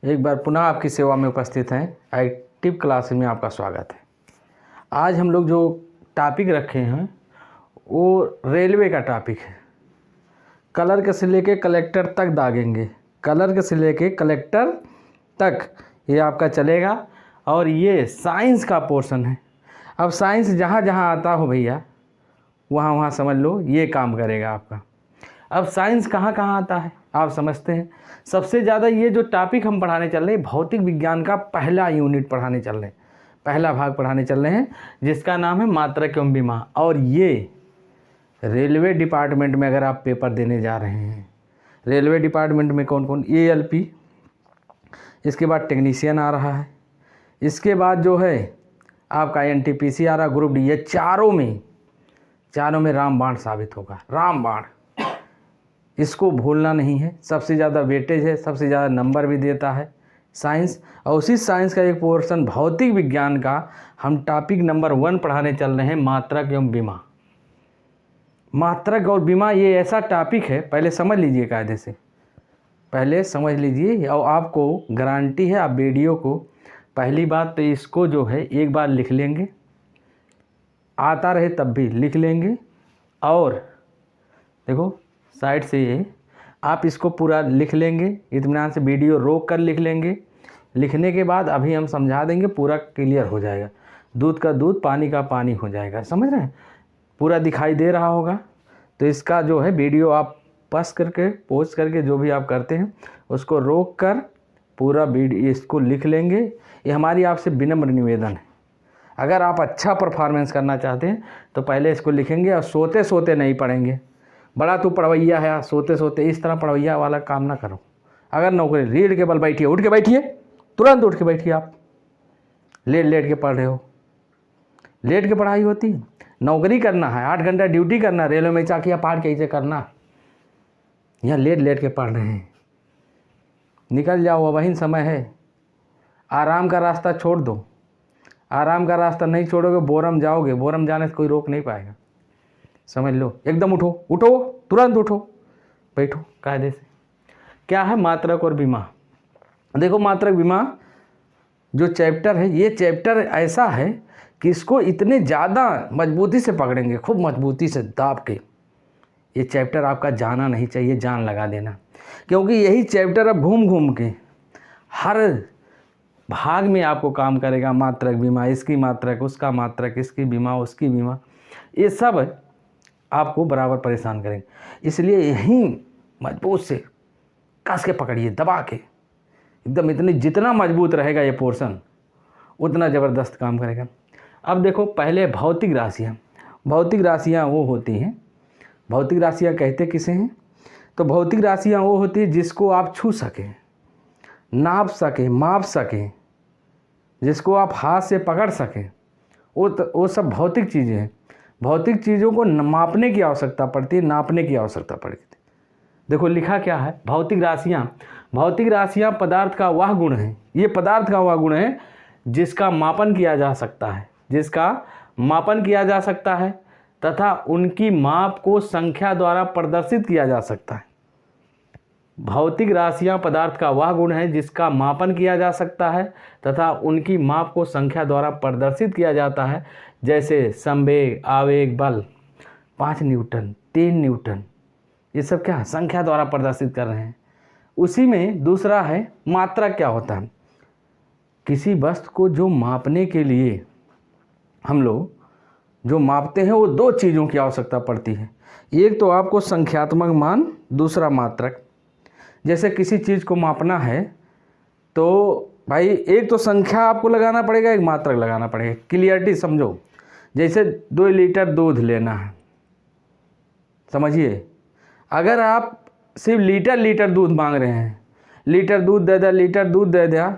एक बार पुनः आपकी सेवा में उपस्थित हैं। एक्टिव क्लास में आपका स्वागत है। आज हम लोग जो टॉपिक रखे हैं वो रेलवे का टॉपिक है। कलर से लेके कलेक्टर तक दागेंगे, कलर से लेके कलेक्टर तक ये आपका चलेगा और ये साइंस का पोर्शन है। अब साइंस जहाँ जहाँ आता हो भैया वहाँ वहाँ समझ लो ये काम करेगा आपका। अब साइंस कहाँ कहाँ आता है आप समझते हैं। सबसे ज़्यादा ये जो टॉपिक हम पढ़ाने चल रहे हैं भौतिक विज्ञान का पहला यूनिट पढ़ाने चल रहे हैं, पहला भाग पढ़ाने चल रहे हैं जिसका नाम है मात्रक एवं विमा। और ये रेलवे डिपार्टमेंट में अगर आप पेपर देने जा रहे हैं, रेलवे डिपार्टमेंट में कौन कौन, ALP, इसके बाद टेक्नीशियन आ रहा है, इसके बाद जो है आपका NTPC आ रहा, ग्रुप D, ये चारों में रामबाण साबित होगा। रामबाण, इसको भूलना नहीं है। सबसे ज़्यादा वेटेज है, सबसे ज़्यादा नंबर भी देता है साइंस। और उसी साइंस का एक पोर्शन भौतिक विज्ञान का हम टॉपिक नंबर 1 पढ़ाने चल रहे हैं, मात्रक एवं विमा। मात्रक और विमा ये ऐसा टॉपिक है, पहले समझ लीजिए कायदे से, पहले समझ लीजिए। और आपको गारंटी है आप वीडियो को, पहली बात तो इसको जो है एक बार लिख लेंगे, आता रहे तब भी लिख लेंगे। और देखो साइड से ये आप इसको पूरा लिख लेंगे, इत्मीनान से वीडियो रोक कर लिख लेंगे। लिखने के बाद अभी हम समझा देंगे, पूरा क्लियर हो जाएगा। दूध का दूध, पानी का पानी हो जाएगा, समझ रहे हैं। पूरा दिखाई दे रहा होगा। तो इसका जो है वीडियो आप पॉज करके जो भी आप करते हैं उसको रोक कर पूरा वीडियो इसको लिख लेंगे। ये हमारी आपसे विनम्र निवेदन है। अगर आप अच्छा परफॉर्मेंस करना चाहते हैं तो पहले इसको लिखेंगे और सोते सोते नहीं पढ़ेंगे। बड़ा तू पढ़वैया है, सोते सोते इस तरह पढ़वैया वाला काम ना करो। अगर नौकरी रीढ़ के बल बैठिए, उठ के बैठिए, तुरंत उठ के बैठिए। आप लेट के पढ़ रहे हो, लेट के पढ़ाई होती है। नौकरी करना है, 8 घंटा ड्यूटी करना, रेलवे में चाकिया पार कैसे करना, यहाँ लेट के पढ़ रहे हैं। निकल जाओ, वही समय है। आराम का रास्ता छोड़ दो। आराम का रास्ता नहीं छोड़ोगे बोरम जाओगे, बोरम जाने से कोई रोक नहीं पाएगा, समझ लो। एकदम उठो, तुरंत उठो, बैठो कायदे से। क्या है मात्रक और विमा? देखो मात्रक विमा जो चैप्टर है, ये चैप्टर ऐसा है कि इसको इतने ज़्यादा मजबूती से पकड़ेंगे, खूब मजबूती से दाब के। ये चैप्टर आपका जाना नहीं चाहिए, जान लगा देना। क्योंकि यही चैप्टर अब घूम घूम के हर भाग में आपको काम करेगा। मात्रक बीमा, इसकी मात्रक, उसका मात्रक, इसकी बीमा, उसकी बीमा, ये सब आपको बराबर परेशान करेंगे। इसलिए यहीं मजबूत से कस के पकड़िए, दबा के एकदम। इतनी जितना मजबूत रहेगा ये पोर्शन उतना ज़बरदस्त काम करेगा। अब देखो पहले भौतिक राशियाँ। भौतिक राशियाँ वो होती हैं, भौतिक राशियाँ कहते किसे हैं? तो भौतिक राशियाँ वो होती है जिसको आप छू सकें, नाप सकें, माप सकें, जिसको आप हाथ से पकड़ सकें, वो सब भौतिक चीज़ें हैं। भौतिक चीज़ों को मापने की आवश्यकता पड़ती है, नापने की आवश्यकता पड़ती है। देखो लिखा क्या है, भौतिक राशियाँ। भौतिक राशियाँ पदार्थ का वह गुण है, ये पदार्थ का वह गुण है जिसका मापन किया जा सकता है, जिसका मापन किया जा सकता है तथा उनकी माप को संख्या द्वारा प्रदर्शित किया जा सकता है। भौतिक राशियाँ पदार्थ का वह गुण है जिसका मापन किया जा सकता है तथा उनकी माप को संख्या द्वारा प्रदर्शित किया जाता है। जैसे संवेग, आवेग, बल, 5 न्यूटन, 3 न्यूटन, ये सब क्या है? संख्या द्वारा प्रदर्शित कर रहे हैं। उसी में दूसरा है मात्रक। क्या होता है? किसी वस्तु को जो मापने के लिए हम लोग जो मापते हैं वो 2 चीज़ों की आवश्यकता पड़ती है। एक तो आपको संख्यात्मक मान, दूसरा मात्रक। जैसे किसी चीज़ को मापना है तो भाई एक तो संख्या आपको लगाना पड़ेगा, एक मात्रक लगाना पड़ेगा। क्लियरिटी समझो। जैसे 2 लीटर दूध लेना है, समझिए। अगर आप सिर्फ लीटर दूध मांग रहे हैं, लीटर दूध दे दिया,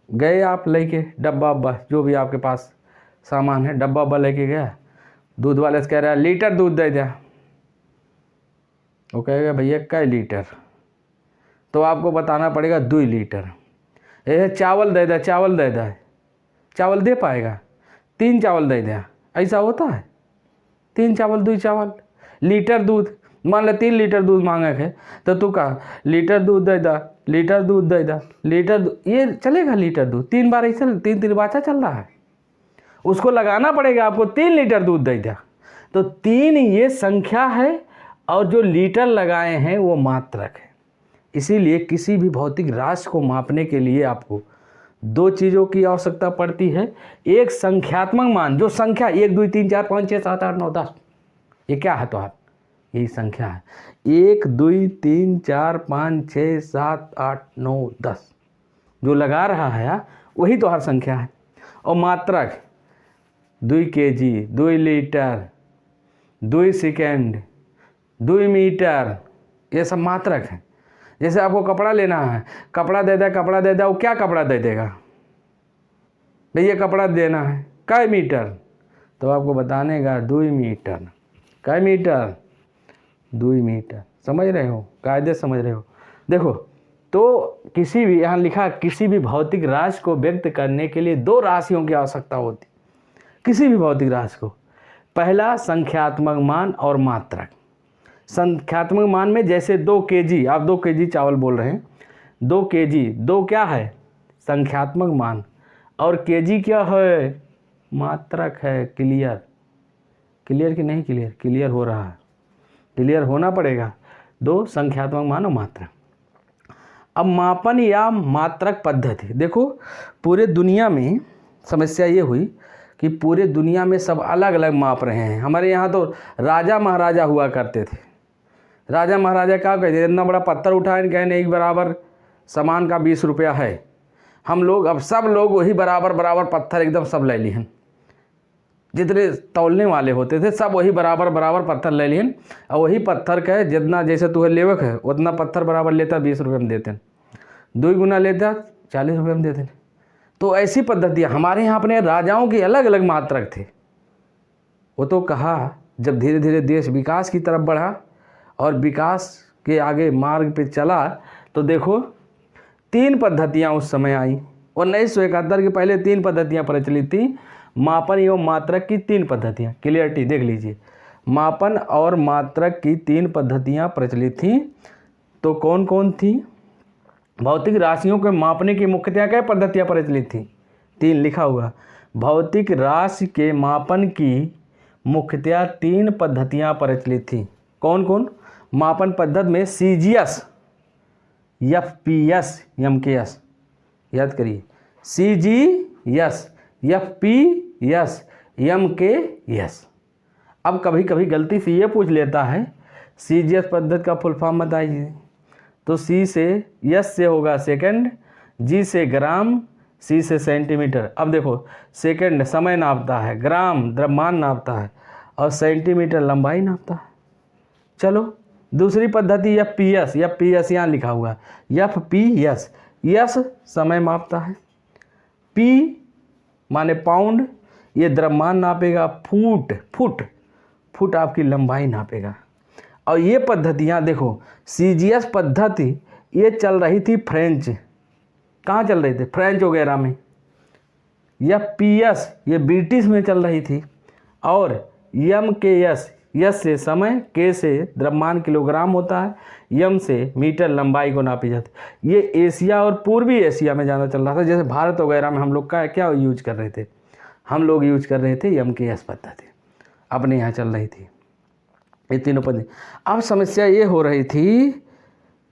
गए आप लेके डब्बा उब्बा जो भी आपके पास सामान है, डब्बा उब्बा लेके गया, दूध वाले से कह रहा है लीटर दूध दे दिया, वो कहेगा भैया कई लीटर, तो आपको बताना पड़ेगा 2 लीटर। ये चावल दे दे, चावल दे पाएगा? 3 चावल दे दिया, ऐसा होता है? 3 चावल 2 चावल। लीटर दूध मान ले 3 लीटर दूध मांगे है तो तू कहा लीटर दूध दे दा, लीटर दूध दे दा, ये चलेगा लीटर दूध 3 बार ऐसा 3 बाचा चल रहा है। उसको लगाना पड़ेगा आपको 3 लीटर दूध दे दा। तो 3 ये संख्या है और जो लीटर लगाए हैं वो मात्रक है। इसीलिए किसी भी भौतिक राशि को मापने के लिए आपको 2 चीज़ों की आवश्यकता पड़ती है। एक संख्यात्मक मान, जो संख्या 1 2 3 4 5 6 7 8 9 10, ये क्या है? तो आप यही संख्या है 1 2 3 4 5 6 7 8 9 10 जो लगा रहा है वही तो हर संख्या है। और मात्रक 2 kg, 2 लीटर, 2 सेकेंड, 2 मीटर, ये सब मात्रक है। जैसे आपको कपड़ा लेना है, कपड़ा दे दे, वो क्या कपड़ा दे देगा भैया? कपड़ा देना है कै मीटर, तो आपको बताने का 2 मीटर। कै मीटर? 2 मीटर। समझ रहे हो? कायदे समझ रहे हो? देखो, तो किसी भी यहाँ लिखा किसी भी भौतिक राशि को व्यक्त करने के लिए 2 राशियों की आवश्यकता होती। किसी भी भौतिक राशि को, पहला संख्यात्मक मान और मात्रक। संख्यात्मक मान में जैसे 2 kg, आप 2 kg चावल बोल रहे हैं, 2 kg, 2 क्या है? संख्यात्मक मान, और kg क्या है? मात्रक है। क्लियर? क्लियर कि नहीं क्लियर? क्लियर हो रहा है, क्लियर होना पड़ेगा। 2 संख्यात्मक मान और मात्रक। अब मापन या मात्रक पद्धति, देखो पूरे दुनिया में समस्या ये हुई कि पूरे दुनिया में सब अलग अलग माप रहे हैं। हमारे यहाँ तो राजा महाराजा हुआ करते थे। राजा महाराजा क्या कहते थे? इतना बड़ा पत्थर उठाए कहने एक बराबर सामान का 20 रुपया है। हम लोग अब सब लोग वही बराबर बराबर पत्थर एकदम सब ले लिए। जितने तौलने वाले होते थे सब वही बराबर बराबर पत्थर ले लिए, और वही पत्थर का जितना जैसे तुम्हें लेवक है उतना पत्थर बराबर लेता 20 रुपये में देते हैं, 2 गुना लेता 40 रुपये में देते हैं। तो ऐसी पद्धतियाँ हमारे यहाँ अपने राजाओं के अलग अलग मात्रक थे। वो तो कहा जब धीरे धीरे देश विकास की तरफ बढ़ा और विकास के आगे मार्ग पे चला, तो देखो 3 पद्धतियाँ उस समय आई। 1971 के पहले 3 पद्धतियाँ प्रचलित थी। मापन एवं मात्रक की 3 पद्धतियाँ, क्लियरिटी देख लीजिए। मापन और मात्रक की 3 पद्धतियाँ प्रचलित थी। तो कौन कौन थी? भौतिक राशियों को मापने की मुख्यतः क्या पद्धतियाँ प्रचलित थी? 3 लिखा हुआ। भौतिक राशि के मापन की मुख्यतः 3 पद्धतियाँ प्रचलित थी। कौन कौन? मापन पद्धति में CGS, FPS, MKS, याद करिए, CGS, FPS, MKS। अब कभी कभी गलती से ये पूछ लेता है CGS पद्धति का फुल फॉर्म बताइए, तो C से S से होगा सेकंड, G से ग्राम, C से सेंटीमीटर। अब देखो सेकंड समय नापता है, ग्राम द्रव्यमान नापता है, और सेंटीमीटर लंबाई नापता है। चलो दूसरी पद्धति FPS यहाँ लिखा हुआ है, FPS। S समय मापता है, P माने पाउंड, ये द्रव्यमान नापेगा, फुट आपकी लंबाई नापेगा। और ये पद्धतियाँ देखो, CGS पद्धति ये चल रही थी फ्रेंच, कहाँ चल रही थी? फ्रेंच वगैरह में। FPS ये ब्रिटिश में चल रही थी। और MKS, S से समय, K से द्रव्यमान किलोग्राम होता है, M से मीटर लंबाई को नापी जाती है। ये एशिया और पूर्वी एशिया में ज़्यादा चल रहा था। जैसे भारत वगैरह में हम लोग का क्या यूज कर रहे थे? हम लोग यूज कर रहे थे MKS पद्धति, अपने यहाँ चल रही थी ये तीनों पद्धति। अब समस्या ये हो रही थी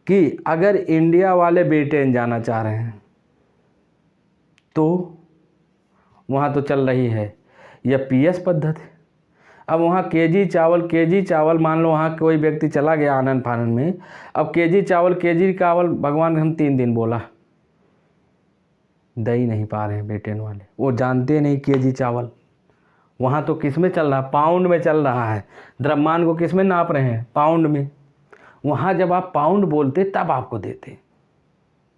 कि अगर इंडिया वाले ब्रिटेन जाना चाह रहे हैं तो वहाँ तो चल रही है FPS पद्धति। अब वहाँ केजी चावल मान लो वहाँ कोई व्यक्ति चला गया आनंद फानन में, अब केजी चावल भगवान हम 3 दिन बोला, दे ही नहीं पा रहे हैं ब्रिटेन वाले, वो जानते नहीं केजी चावल। वहाँ तो किस में चल रहा है? पाउंड में चल रहा है। द्रव्यमान को किस में नाप रहे हैं? पाउंड में। वहाँ जब आप पाउंड बोलते तब आपको देते।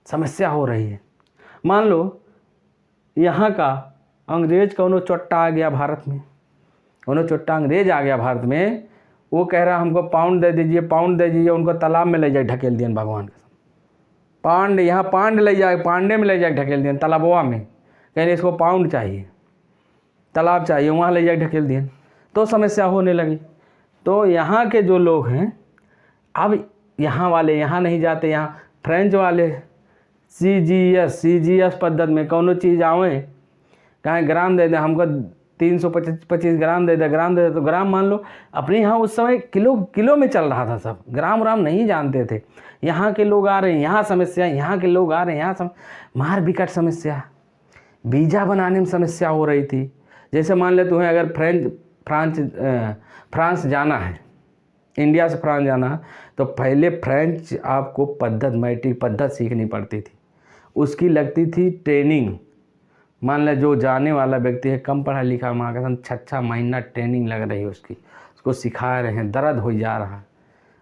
समस्या हो रही है। मान लो यहाँ का अंग्रेज कौनो चोट्टा आ गया भारत में, उन्होंने चोट्टा अंग्रेज आ गया भारत में, वो कह रहा हमको पाउंड दे दीजिए, उनको तालाब में ले जाए ढकेल दिया भगवान का पांड, यहाँ पांड ले जाए, पांडे में ले जाए ढकेल दिया तालाबवा में, कहने इसको पाउंड चाहिए, तालाब चाहिए, वहाँ ले जाए ढकेल दिए। तो समस्या होने लगी। तो यहाँ के जो लोग हैं अब यहाँ वाले यहाँ नहीं जाते, यहाँ फ्रेंच वाले CGS पद्धति में कौनो चीज़ आवे कहें ग्राम दे दे, हमको 325 ग्राम दे दे तो ग्राम मान लो। अपने यहाँ उस समय किलो में चल रहा था सब, ग्राम नहीं जानते थे। यहाँ के लोग आ रहे हैं, यहाँ समस्या, यहाँ के लोग आ रहे हैं, यहाँ मार विकट समस्या, वीज़ा बनाने में समस्या हो रही थी। जैसे मान ले तुम्हें अगर फ्रांस जाना है, इंडिया से फ्रांस जाना है, तो पहले फ्रेंच आपको मैट्रिक पद्धति सीखनी पड़ती थी, उसकी लगती थी ट्रेनिंग। मान ले जो जाने वाला व्यक्ति है कम पढ़ा लिखा, वहाँ का 6 महीना ट्रेनिंग लग रही है उसको सिखा रहे हैं, दर्द हो जा रहा है,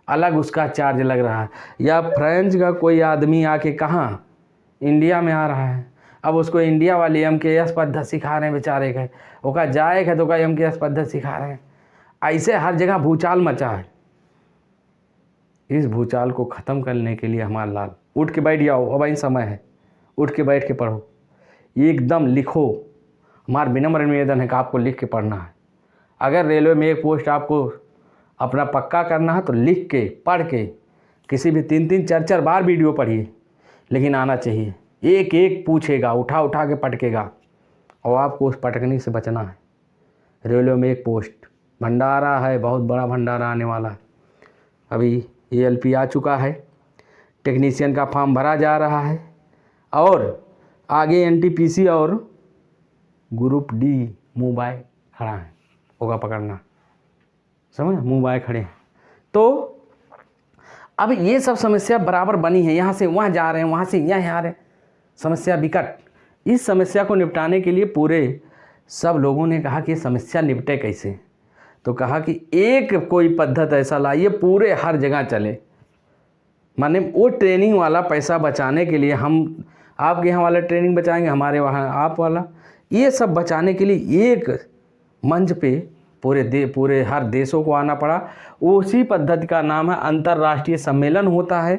अलग उसका चार्ज लग रहा है। या फ्रेंच का कोई आदमी आके कहाँ इंडिया में आ रहा है, अब उसको इंडिया वाली MKS पद्धति सिखा रहे हैं बेचारे के, ओका जाए है तो का MKS पद्धति सिखा रहे हैं। ऐसे हर जगह भूचाल मचा है। इस भूचाल को ख़त्म करने के लिए हमारा लाल उठ के बैठ जाओ, अब ही समय है, उठ के बैठ के पढ़ो, एकदम लिखो। हमारा विनम्र निवेदन है कि आपको लिख के पढ़ना है। अगर रेलवे में एक पोस्ट आपको अपना पक्का करना है तो लिख के पढ़ के, किसी भी 3-3 4-4 बार वीडियो पढ़िए, लेकिन आना चाहिए। एक एक पूछेगा, उठा के पटकेगा, और आपको उस पटकने से बचना है। रेलवे में एक पोस्ट, भंडारा है, बहुत बड़ा भंडारा आने वाला है। अभी ALP आ चुका है, टेक्नीशियन का फॉर्म भरा जा रहा है, और आगे NTPC और ग्रुप D मुँह बाय खड़ा है, होगा पकड़ना, समझ, मुँह बाय खड़े हैं। तो अब ये सब समस्या बराबर बनी है, यहाँ से वहाँ जा रहे हैं, वहाँ से यहाँ आ रहे हैं, समस्या विकट। इस समस्या को निपटाने के लिए पूरे सब लोगों ने कहा कि समस्या निपटे कैसे, तो कहा कि एक कोई पद्धति ऐसा लाइए पूरे हर जगह चले। माने वो ट्रेनिंग वाला पैसा बचाने के लिए हम आपके यहाँ वाला ट्रेनिंग बचाएंगे, हमारे वहाँ आप वाला, ये सब बचाने के लिए एक मंच पे पूरे हर देशों को आना पड़ा। उसी पद्धति का नाम है अंतर्राष्ट्रीय सम्मेलन होता है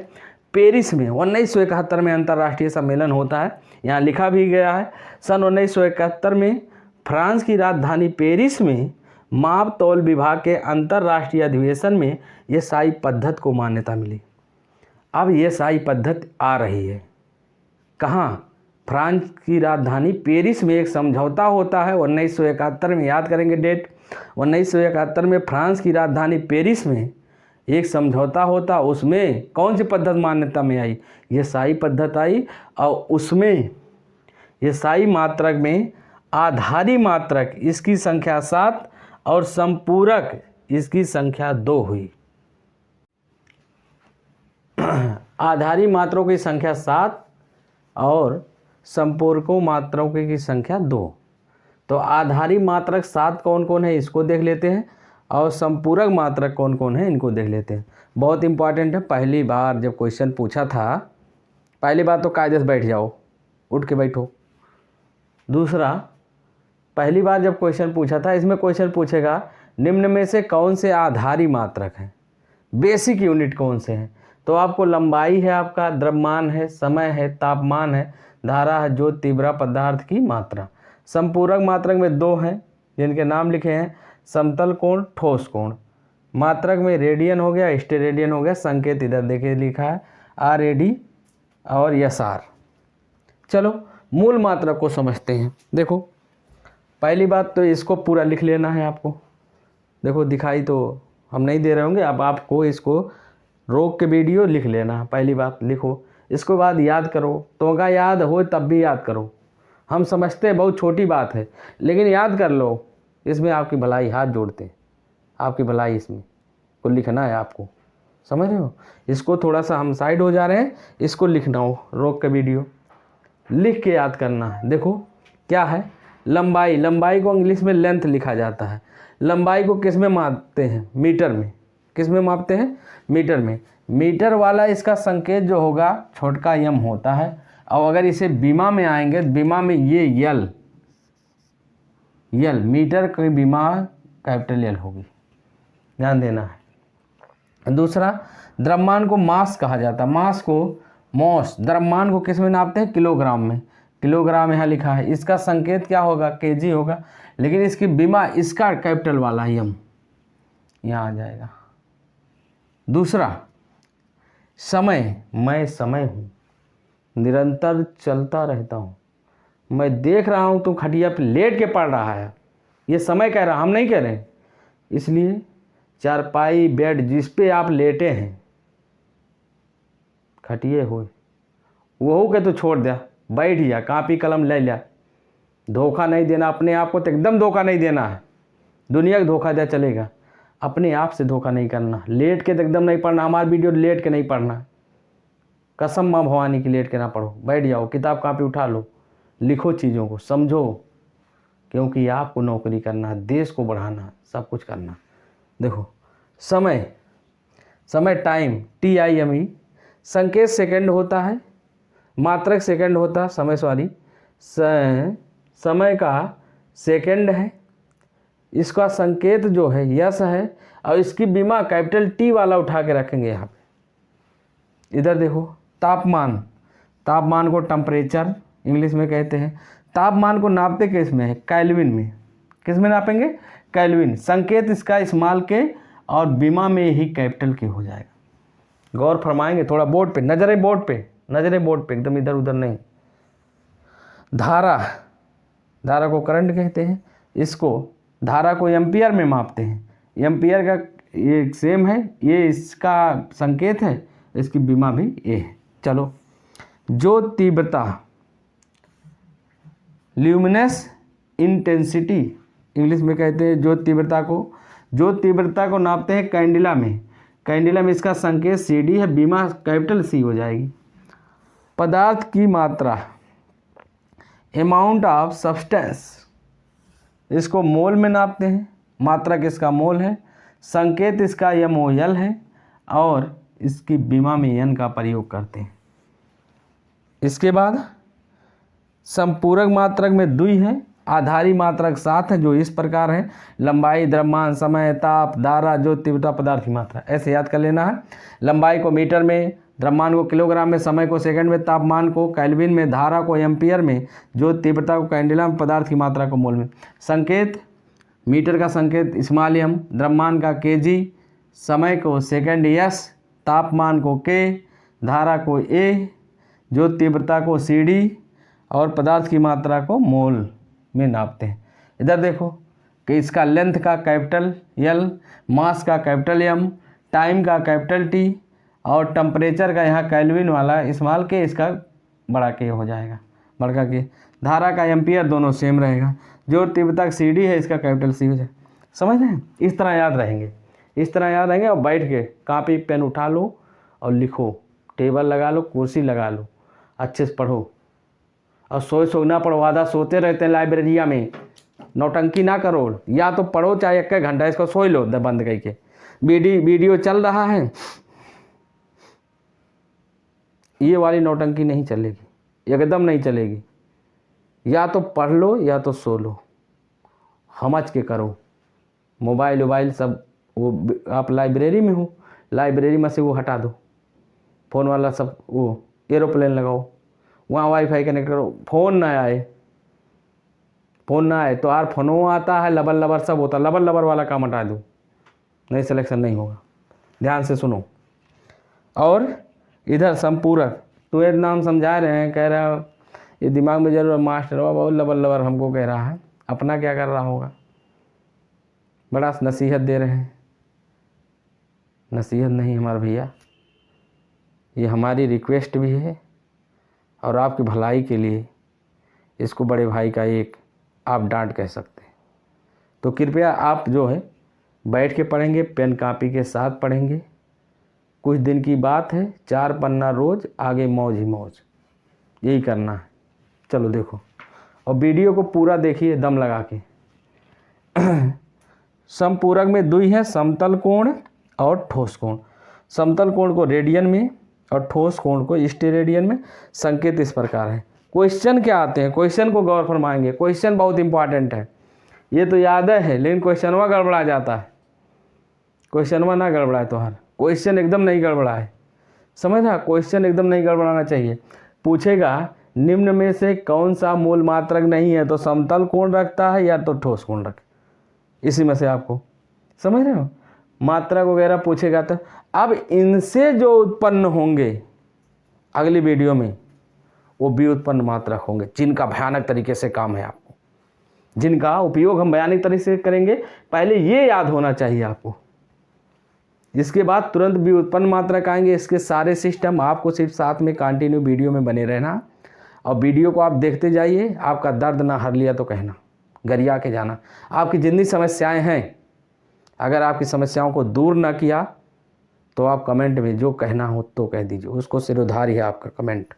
पेरिस में। 1971 में अंतर्राष्ट्रीय सम्मेलन होता है, यहाँ लिखा भी गया है। सन 1971 में फ्रांस की राजधानी पेरिस में माप तौल विभाग के अंतर्राष्ट्रीय अधिवेशन में ये साई पद्धति को मान्यता मिली। अब ये साई पद्धति आ रही है कहाँ? फ्रांस की राजधानी पेरिस में एक समझौता होता है 1971 में, याद करेंगे डेट। 1971 में फ्रांस की राजधानी पेरिस में एक समझौता होता, उसमें कौन सी पद्धति मान्यता में आई? ये साई पद्धति आई, और उसमें ये साई मात्रक में आधारी मात्रक इसकी संख्या 7 और संपूरक इसकी संख्या 2 हुई। आधारी मात्रों की संख्या 7 और संपूरकों मात्राओं की संख्या 2। तो आधारी मात्रक 7 कौन कौन है इसको देख लेते हैं, और संपूरक मात्रक कौन कौन है इनको देख लेते हैं। बहुत इंपॉर्टेंट है। पहली बार जब क्वेश्चन पूछा था, पहली बात तो कायदे से बैठ जाओ, उठ के बैठो। दूसरा, पहली बार जब क्वेश्चन पूछा था, इसमें क्वेश्चन पूछेगा निम्न में से कौन से आधारी मात्रक हैं, बेसिक यूनिट कौन से हैं? तो आपको लंबाई है, आपका द्रव्यमान है, समय है, तापमान है, धारा है, जो तीव्र पदार्थ की मात्रा। संपूरक मात्रक में 2 हैं जिनके नाम लिखे हैं, समतल कोण, ठोस कोण। मात्रक में रेडियन हो गया, स्टेरेडियन हो गया, संकेत इधर देखिए लिखा है RAD और SR। चलो मूल मात्रक को समझते हैं। देखो पहली बात तो इसको पूरा लिख लेना है आपको। देखो दिखाई तो हम नहीं दे रहे होंगे, अब आपको इसको रोक के वीडियो लिख लेना है। पहली बात लिखो, इसको बाद याद करो, तो अगर याद हो तब भी याद करो। हम समझते हैं बहुत छोटी बात है, लेकिन याद कर लो, इसमें आपकी भलाई, हाथ जोड़ते हैं, आपकी भलाई इसमें को लिखना है आपको, समझ रहे हो? इसको थोड़ा सा हम साइड हो जा रहे हैं, इसको लिखना हो, रोक के वीडियो लिख के याद करना है। देखो क्या है लंबाई, लंबाई को इंग्लिश में लेंथ लिखा जाता है। लंबाई को किस में मापते हैं? मीटर में। किस में मापते हैं? मीटर में। मीटर वाला इसका संकेत जो होगा छोटका m होता है, और अगर इसे बीमा में आएंगे, बीमा में ये यल मीटर की बीमा कैपिटल L होगी, ध्यान देना है। दूसरा, द्रव्यमान को मास कहा जाता है। मास को मॉस, द्रव्यमान को किस में नापते हैं? किलोग्राम में। किलोग्राम यहाँ लिखा है, इसका संकेत क्या होगा? kg होगा, लेकिन इसकी बीमा इसका कैपिटल वाला m यहाँ आ जाएगा। दूसरा, समय, मैं समय हूँ, निरंतर चलता रहता हूँ। मैं देख रहा हूँ तू खटिया पे लेट के पढ़ रहा है, ये समय कह रहा, हम नहीं कह रहे। इसलिए चारपाई बेड जिस पे आप लेटे हैं, खटिए हुए, वो के तो छोड़ दिया, बैठ जा, कापी कलम ले लिया। धोखा नहीं देना अपने आप को, तो एकदम धोखा नहीं देना है। दुनिया को धोखा दिया चलेगा, अपने आप से धोखा नहीं करना। लेट के तो एकदम नहीं पढ़ना, हमारा वीडियो लेट के नहीं पढ़ना, कसम माँ भवानी की लेट के ना पढ़ो। बैठ जाओ, किताब कापी उठा लो, लिखो, चीज़ों को समझो, क्योंकि आपको नौकरी करना है, देश को बढ़ाना, सब कुछ करना। देखो समय, समय टाइम, TIME, संकेत सेकंड होता है, मात्रक सेकंड होता है, समय सॉरी समय का सेकंड है, इसका संकेत जो है यस है, और इसकी बीमा कैपिटल T वाला उठा के रखेंगे यहाँ पे। इधर देखो तापमान, तापमान को टेम्परेचर इंग्लिश में कहते हैं। तापमान को नापते किस में है? केल्विन में। किस में नापेंगे? केल्विन। संकेत इसका स्मॉल के और बीमा में ही कैपिटल के हो जाएगा। गौर फरमाएंगे थोड़ा बोर्ड पे, नजरें बोर्ड पे, नजरें बोर्ड पे, एकदम इधर उधर नहीं। धारा, धारा को करंट कहते हैं, इसको धारा को एम्पियर में मापते हैं। एम्पियर का ये सेम है, ये इसका संकेत है, इसकी बीमा भी ए है। चलो, जो तीव्रता, ल्यूमिनस इंटेंसिटी इंग्लिश में कहते हैं, जो तीव्रता को नापते हैं कैंडिला में। कैंडिला में इसका संकेत CD है, बीमा कैपिटल C हो जाएगी। पदार्थ की मात्रा, अमाउंट ऑफ सब्सटेंस, इसको मोल में नापते हैं, मात्रा किसका मोल है, संकेत इसका MOL है, और इसकी बीमा में N का प्रयोग करते हैं। इसके बाद संपूरक मात्रक में द्वि है, आधारी मात्रक 7 है, जो इस प्रकार है: लंबाई, द्रव्यमान, समय, ताप, धारा, जो तीव्रता, पदार्थ की मात्रा। ऐसे याद कर लेना है। लंबाई को मीटर में, द्रव्यमान को किलोग्राम में, समय को सेकंड में, तापमान को केल्विन में, धारा को एम्पियर में, जो तीव्रता को कैंडिला में, पदार्थ की मात्रा को मोल में। संकेत, मीटर का संकेत स्मॉल m, द्रव्यमान का kg, समय को सेकंड S, तापमान को K, धारा को A, जो तीव्रता को CD, और पदार्थ की मात्रा को मोल में नापते हैं। इधर देखो कि इसका लेंथ का कैपिटल L, मास का कैपिटल M, टाइम का कैपिटल T, और टेम्परेचर का यहाँ केल्विन वाला स्मॉल के, इसका बड़ा के हो जाएगा, बड़का के। धारा का एम्पियर, दोनों सेम रहेगा। जो तीव्रता CD है, इसका कैपिटल C हो जाए। समझ रहे हैं? इस तरह याद रहेंगे, इस तरह याद रहेंगे। और बैठ के कापी पेन उठा लो और लिखो, टेबल लगा लो, कुर्सी लगा लो, अच्छे से पढ़ो। और सो ना पढ़ो, आधा सोते रहते हैं लाइब्रेरिया में, नौटंकी ना करो। या तो पढ़ो चाहे 1 घंटा, इसको सोई लो बंद करके। वीडियो चल रहा है, ये वाली नौटंकी नहीं चलेगी, एकदम नहीं चलेगी। या तो पढ़ लो या तो सो लो, समझ के करो। मोबाइल वोबाइल सब, वो आप लाइब्रेरी में हो, लाइब्रेरी में से वो हटा दो, फ़ोन वाला सब वो एरोप्लेन लगाओ, वहाँ वाईफाई कनेक्ट करो। फ़ोन ना आए तो यार फोनो आता है, लबर लबर सब होता है, लबर लबर वाला काम हटा दो, नहीं सिलेक्शन नहीं होगा। ध्यान से सुनो। और इधर संपूरक, तो एक नाम समझा रहे हैं, कह रहा है ये दिमाग में जरूर मास्टर हुआ, बहुत लबर लबर हमको कह रहा है, अपना क्या कर रहा होगा, बड़ा नसीहत दे रहे हैं। नसीहत नहीं हमारे भैया, ये हमारी रिक्वेस्ट भी है और आपकी भलाई के लिए। इसको बड़े भाई का एक आप डांट कह सकते हैं। तो कृपया आप जो है बैठ के पढ़ेंगे, पेन कापी के साथ पढ़ेंगे। कुछ दिन की बात है, 4 पन्ना रोज़, आगे मौज ही मौज, यही करना है। चलो देखो, और वीडियो को पूरा देखिए दम लगा के। समपूरक में द्वि है, समतल कोण और ठोस कोण। समतल कोण को रेडियन में और ठोस कोण को स्टेरेडियन में। संकेत इस प्रकार है। क्वेश्चन क्या आते हैं, क्वेश्चन को गौर फरमाएंगे। क्वेश्चन बहुत इंपॉर्टेंट है, ये तो याद है, लेकिन क्वेश्चनवा गड़बड़ा जाता है। क्वेश्चनवा ना गड़बड़ाए तो हर क्वेश्चन एकदम नहीं गड़बड़ाए, समझना, क्वेश्चन एकदम नहीं गड़बड़ाना चाहिए। पूछेगा निम्न में से कौन सा मूल मात्रक नहीं है, तो समतल कोण रखता है या तो ठोस कोण रखे, इसी में से आपको समझ रहे हो। मात्रक वगैरह पूछेगा तो अब इनसे जो उत्पन्न होंगे अगली वीडियो में वो व्युत्पन्न मात्रक होंगे, जिनका भयानक तरीके से काम है आपको, जिनका उपयोग हम भयानक तरीके से करेंगे। पहले ये याद होना चाहिए आपको, इसके बाद तुरंत व्युत्पन्न मात्रक आएंगे। इसके सारे सिस्टम आपको सिर्फ साथ में कंटिन्यू वीडियो में बने रहना, और वीडियो को आप देखते जाइए। आपका दर्द ना हर लिया तो कहना, गरिया के जाना। आपकी जितनी समस्याएं हैं, अगर आपकी समस्याओं को दूर ना किया तो आप कमेंट में जो कहना हो तो कह दीजिए, उसको सिरोधार ही है आपका कमेंट,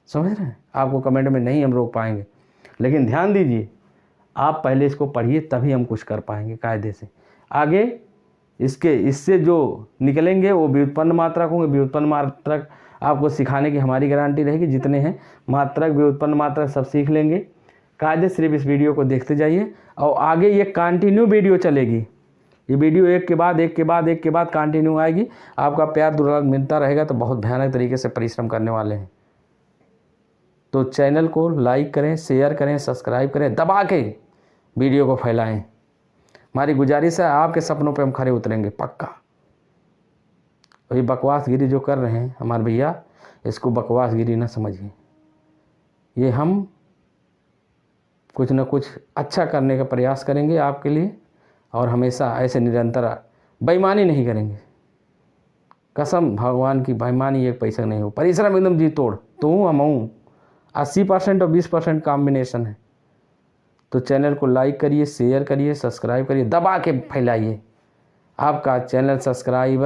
समझ रहे हैं। आपको कमेंट में नहीं हम रोक पाएंगे, लेकिन ध्यान दीजिए, आप पहले इसको पढ़िए, तभी हम कुछ कर पाएंगे कायदे से। आगे इससे जो निकलेंगे वो व्युत्पन्न मात्रक होंगे। व्युत्पन्न मात्रक आपको सिखाने की हमारी गारंटी रहेगी। जितने हैं मात्रक, व्युत्पन्न मात्रक सब सीख लेंगे कायदे। सिर्फ इस वीडियो को देखते जाइए, और आगे ये कंटिन्यू वीडियो चलेगी। ये वीडियो एक के बाद एक कंटिन्यू आएगी। आपका प्यार दुलार मिलता रहेगा तो बहुत भयानक तरीके से परिश्रम करने वाले हैं। तो चैनल को लाइक करें, शेयर करें, सब्सक्राइब करें, दबा के वीडियो को फैलाएं। हमारी गुजारिश है, आपके सपनों पे हम खरे उतरेंगे पक्का। और ये बकवासगिरी जो कर रहे हैं हमारे भैया, इसको बकवासगिरी ना समझिए। ये हम कुछ न कुछ अच्छा करने का प्रयास करेंगे आपके लिए, और हमेशा ऐसे निरंतर बेईमानी नहीं करेंगे। कसम भगवान की, बेईमानी एक पैसा नहीं हो। परिश्रम एकदम जी तोड़, तो हूँ हम हूँ। 80% और 20% कॉम्बिनेशन है। तो चैनल को लाइक करिए, शेयर करिए, सब्सक्राइब करिए, दबा के फैलाइए। आपका चैनल सब्सक्राइब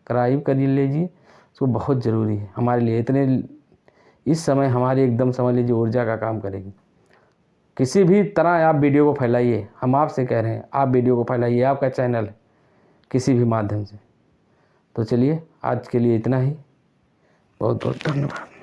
करिए लीजिए, उसको बहुत ज़रूरी है हमारे लिए। इतने इस समय हमारी एकदम समझ लीजिए ऊर्जा का काम करेगी। किसी भी तरह आप वीडियो को फैलाइए, हम आपसे कह रहे हैं, आप वीडियो को फैलाइए। आपका चैनल है, किसी भी माध्यम से। तो चलिए आज के लिए इतना ही। बहुत बहुत धन्यवाद।